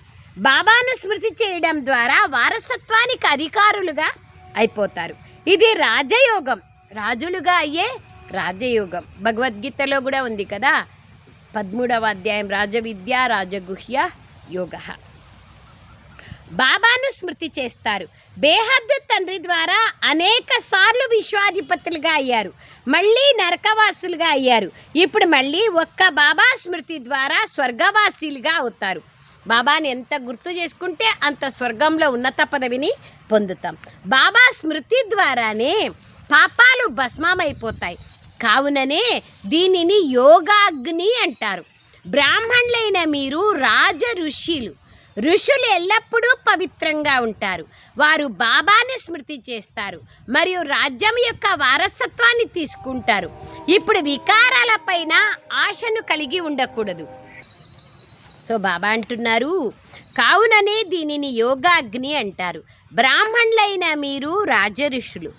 బాబాను స్మృతి చేయడం ద్వారా వారసత్వానికి అధికారులుగా అయిపోతారు. ఇది రాజయోగం, రాజులుగా అయ్యే రాజయోగం. భగవద్గీతలో కూడా ఉంది కదా, 13వ అధ్యాయం, రాజవిద్య రాజగుహ్య యోగ. బాబాను స్మృతి చేస్తారు. బేహద్దు తండ్రి ద్వారా అనేక సార్లు విశ్వాధిపతులుగా అయ్యారు, మళ్ళీ నరకవాసులుగా అయ్యారు. ఇప్పుడు మళ్ళీ ఒక్క బాబా స్మృతి ద్వారా స్వర్గవాసీలుగా అవుతారు. బాబాని ఎంత గుర్తు చేసుకుంటే అంత స్వర్గంలో ఉన్నత పదవిని పొందుతాం. బాబా స్మృతి ద్వారానే పాపాలు భస్మమైపోతాయి. కావుననే దీనిని యోగాగ్ని అంటారు. బ్రాహ్మణులైన మీరు రాజ ఋషులు. ఋషులు ఎల్లప్పుడూ పవిత్రంగా ఉంటారు. వారు బాబాని స్మృతి చేస్తారు మరియు రాజ్యం యొక్క వారసత్వాన్ని తీసుకుంటారు. ఇప్పుడు వికారాలపైన ఆశను కలిగి ఉండకూడదు. సో బాబా అంటున్నారు, కావుననే దీనిని యోగాగ్ని అంటారు. బ్రాహ్మణులైన మీరు రాజఋషులు.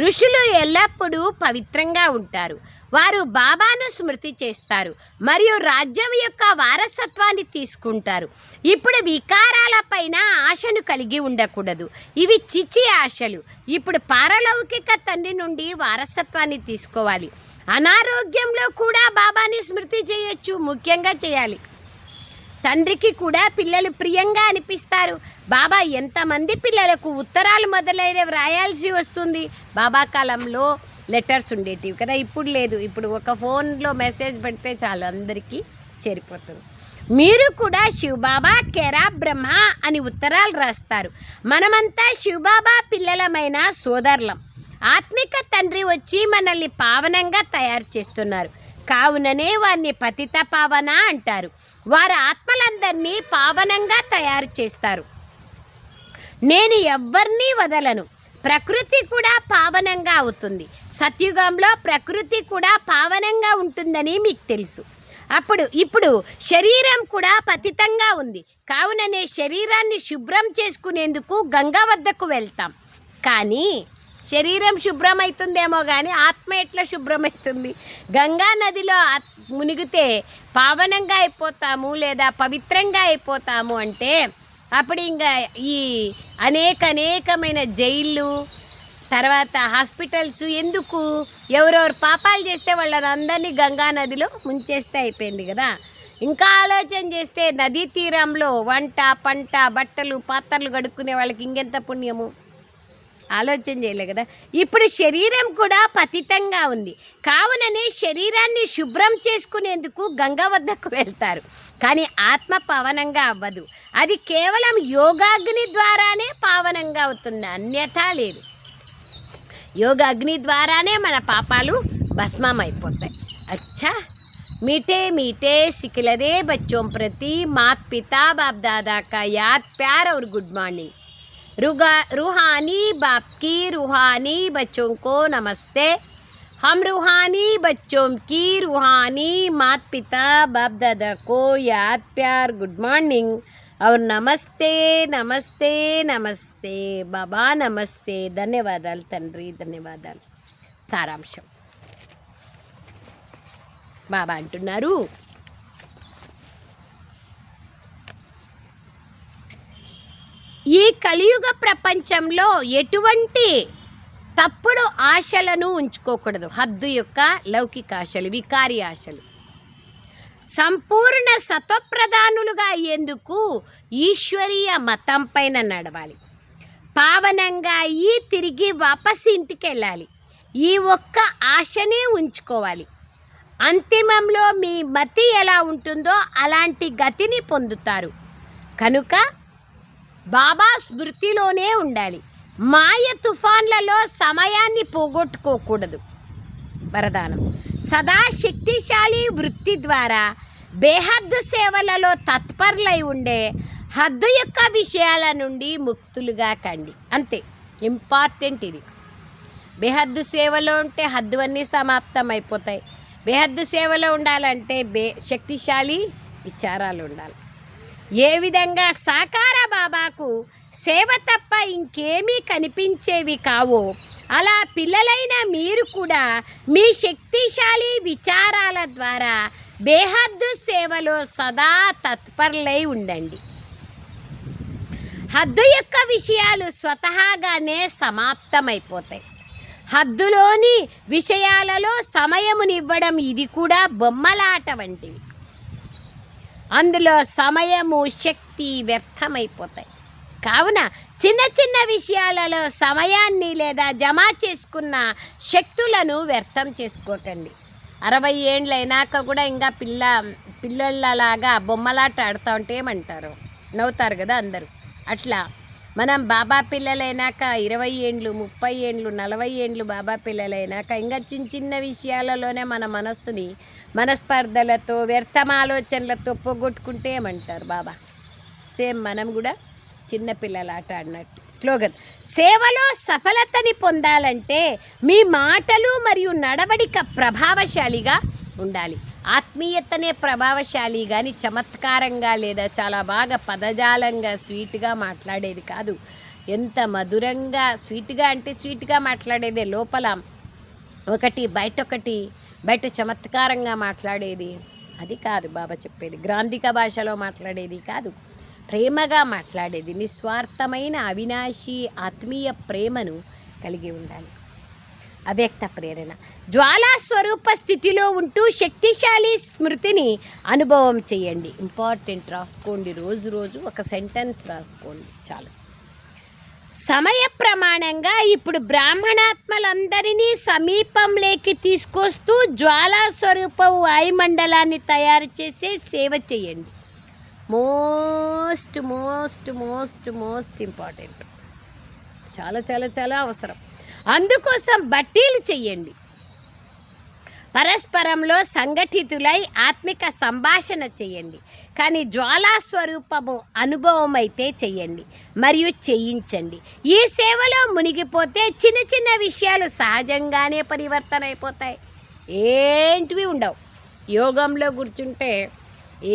ఋషులు ఎల్లప్పుడూ పవిత్రంగా ఉంటారు. వారు బాబాను స్మృతి చేస్తారు మరియు రాజ్యం యొక్క వారసత్వాన్ని తీసుకుంటారు. ఇప్పుడు వికారాలపైన ఆశను కలిగి ఉండకూడదు. ఇవి చిచి ఆశలు. ఇప్పుడు పారలౌకిక తండ్రి నుండి వారసత్వాన్ని తీసుకోవాలి. అనారోగ్యంలో కూడా బాబాని స్మృతి చేయొచ్చు. ముఖ్యంగా చేయాలి. తండ్రికి కూడా పిల్లలు ప్రియంగా అనిపిస్తారు. బాబా ఎంతమంది పిల్లలకు ఉత్తరాలు మొదలైనవి రాయాల్సి వస్తుంది. బాబా కాలంలో లెటర్స్ ఉండేటివి కదా, ఇప్పుడు లేదు. ఇప్పుడు ఒక ఫోన్లో మెసేజ్ పెడితే చాలు, అందరికీ చేరిపోతుంది. మీరు కూడా శివబాబా కేరా బ్రహ్మ అని ఉత్తరాలు రాస్తారు. మనమంతా శివబాబా పిల్లలమైన సోదరులం. ఆత్మిక తండ్రి వచ్చి మనల్ని పావనంగా తయారు చేస్తున్నారు. కావుననే వారిని పతిత పావన అంటారు. వారు ఆత్మలందరినీ పావనంగా తయారు చేస్తారు. నేను ఎవ్వరినీ వదలను. ప్రకృతి కూడా పావనంగా అవుతుంది. సత్యుగంలో ప్రకృతి కూడా పావనంగా ఉంటుందని మీకు తెలుసు. ఇప్పుడు శరీరం కూడా పతితంగా ఉంది. కావుననే శరీరాన్ని శుభ్రం చేసుకునేందుకు గంగా వద్దకు వెళ్తాం. కానీ శరీరం శుభ్రమవుతుందేమో కానీ ఆత్మ ఎట్లా శుభ్రమవుతుంది? గంగా నదిలో మునిగితే పావనంగా అయిపోతాము లేదా పవిత్రంగా అయిపోతాము అంటే అప్పుడు ఇంకా ఈ అనేకమైన జైళ్ళు, తర్వాత హాస్పిటల్స్ ఎందుకు? ఎవరెవరు పాపాలు చేస్తే వాళ్ళని అందరినీ గంగా నదిలో ముంచేస్తే అయిపోయింది కదా. ఇంకా ఆలోచన చేస్తే నదీ తీరంలో వంట పంట బట్టలు పాత్రలు కడుక్కునే వాళ్ళకి ఇంకెంత పుణ్యము. ఆలోచన చేయలే కదా. ఇప్పుడు శరీరం కూడా పతితంగా ఉంది. కావుననే శరీరాన్ని శుభ్రం చేసుకునేందుకు గంగా వద్దకు వెళ్తారు. కానీ ఆత్మ పావనంగా అవ్వదు. అది కేవలం యోగాగ్ని ద్వారానే పావనంగా అవుతుంది, అన్యథా లేదు. యోగాగ్ని ద్వారానే మన పాపాలు భస్మం అయిపోతాయి. అచ్చా, मीठे मीठे सिखलदे बच्चों प्रति माता पिता बाप दादा का याद प्यार और गुड मॉर्निंग. रूहानी बाप की रूहानी बच्चों को नमस्ते. हम रूहानी बच्चों की रूहानी माता पिता बाप दादा को याद प्यार गुड मॉर्निंग और नमस्ते नमस्ते नमस्ते बाबा नमस्ते. ధన్యవాదాలు తండ్రి, ధన్యవాదాలు. సారాంశం బాబా అంటున్నారు, ఈ కలియుగ ప్రపంచంలో ఎటువంటి తప్పుడు ఆశలను ఉంచుకోకూడదు. హద్దు యొక్క లౌకిక ఆశలు, వికారి ఆశలు. సంపూర్ణ సత్వప్రధానులుగా అయ్యేందుకు ఈశ్వరీయ మతం పైన నడవాలి. పావనంగా అయ్యి తిరిగి వాపస్ ఇంటికి వెళ్ళాలి. ఈ ఒక్క ఆశనే ఉంచుకోవాలి. అంతిమంలో మీ మతి ఎలా ఉంటుందో అలాంటి గతిని పొందుతారు. కనుక బాబా స్మృతిలోనే ఉండాలి. మాయ తుఫాన్లలో సమయాన్ని పోగొట్టుకోకూడదు. వరదానం: సదా శక్తిశాలి వృత్తి ద్వారా బేహద్దు సేవలలో తత్పరులై ఉండే హద్దు యొక్క విషయాల నుండి ముక్తులుగా కండి. అంతే, ఇంపార్టెంట్ ఇది. బేహద్దు సేవలో ఉంటే హద్దు అన్నీ సమాప్తం అయిపోతాయి. బేహద్దు సేవలో ఉండాలంటే శక్తిశాలి విచారాలు ఉండాలి. ఏ విధంగా సాకార బాబాకు సేవ తప్ప ఇంకేమీ కనిపించేవి కావో అలా పిల్లలైన మీరు కూడా మీ శక్తిశాలి విచారాల ద్వారా బేహద్దు సేవలో సదా తత్పరులై ఉండండి. హద్దు యొక్క విషయాలు స్వతహాగానే సమాప్తమైపోతాయి. హద్దులోని విషయాలలో సమయమునివ్వడం ఇది కూడా బొమ్మలాట వంటివి. అందులో సమయము శక్తి వ్యర్థమైపోతాయి. కావున చిన్న చిన్న విషయాలలో సమయాన్ని లేదా జమ చేసుకున్న శక్తులను వ్యర్థం చేసుకోకండి. 60 ఏండ్లైనాక కూడా ఇంకా పిల్లలలాగా బొమ్మలాట ఆడుతూ ఉంటే ఏమంటారు? నవ్వుతారు కదా అందరూ. అట్లా మనం బాబా పిల్లలైనాక 20 ఏండ్లు 30 ఏండ్లు 40 ఏండ్లు బాబా పిల్లలైనాక ఇంకా చిన్న విషయాలలోనే మన మనస్సుని మనస్పర్ధలతో వ్యర్థం ఆలోచనలతో పోగొట్టుకుంటే ఏమంటారు? బాబా సేమ్ మనం కూడా చిన్నపిల్లల ఆట ఆడినట్టు. స్లోగన్: సేవలో సఫలతని పొందాలంటే మీ మాటలు మరియు నడవడిక ప్రభావశాలిగా ఉండాలి. ఆత్మీయతనే ప్రభావశాలి కానీ చమత్కారంగా లేదా చాలా బాగా పదజాలంగా స్వీట్గా మాట్లాడేది కాదు. ఎంత మధురంగా, స్వీట్గా అంటే స్వీట్గా మాట్లాడేదే, లోపల ఒకటి బయట చమత్కారంగా మాట్లాడేది అది కాదు బాబా చెప్పేది. గ్రాంధిక భాషలో మాట్లాడేది కాదు, ప్రేమగా మాట్లాడేది. నిస్వార్థమైన అవినాశి ఆత్మీయ ప్రేమను కలిగి ఉండాలి. అవ్యక్త ప్రేరణ: జ్వాలా స్వరూప స్థితిలో ఉంటూ శక్తిశాలి స్మృతిని అనుభవం చేయండి. ఇంపార్టెంట్, రాసుకోండి. రోజు ఒక సెంటెన్స్ రాసుకోండి చాలు. సమయ ప్రమాణంగా ఇప్పుడు బ్రాహ్మణాత్మలందరినీ సమీపంలోకి తీసుకొస్తూ జ్వాలా స్వరూప వాయుమండలాన్ని తయారు చేసే సేవ చేయండి. Most most most most important, చాలా చాలా చాలా అవసరం. అందుకోసం బట్టీలు చెయ్యండి. పరస్పరంలో సంఘటితులై ఆత్మిక సంభాషణ చేయండి. కానీ జ్వాలా స్వరూపము అనుభవం అయితే చెయ్యండి మరియు చేయించండి. ఈ సేవలో మునిగిపోతే చిన్న చిన్న విషయాలు సహజంగానే పరివర్తన అయిపోతాయి. ఏంటివి ఉండవు. యోగంలో కూర్చుంటే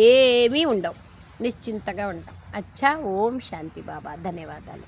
ఏమీ ఉండవు, నిశ్చింతగా ఉంటాం. అచ్చా. ఓం శాంతి బాబా. ధన్యవాదాలు.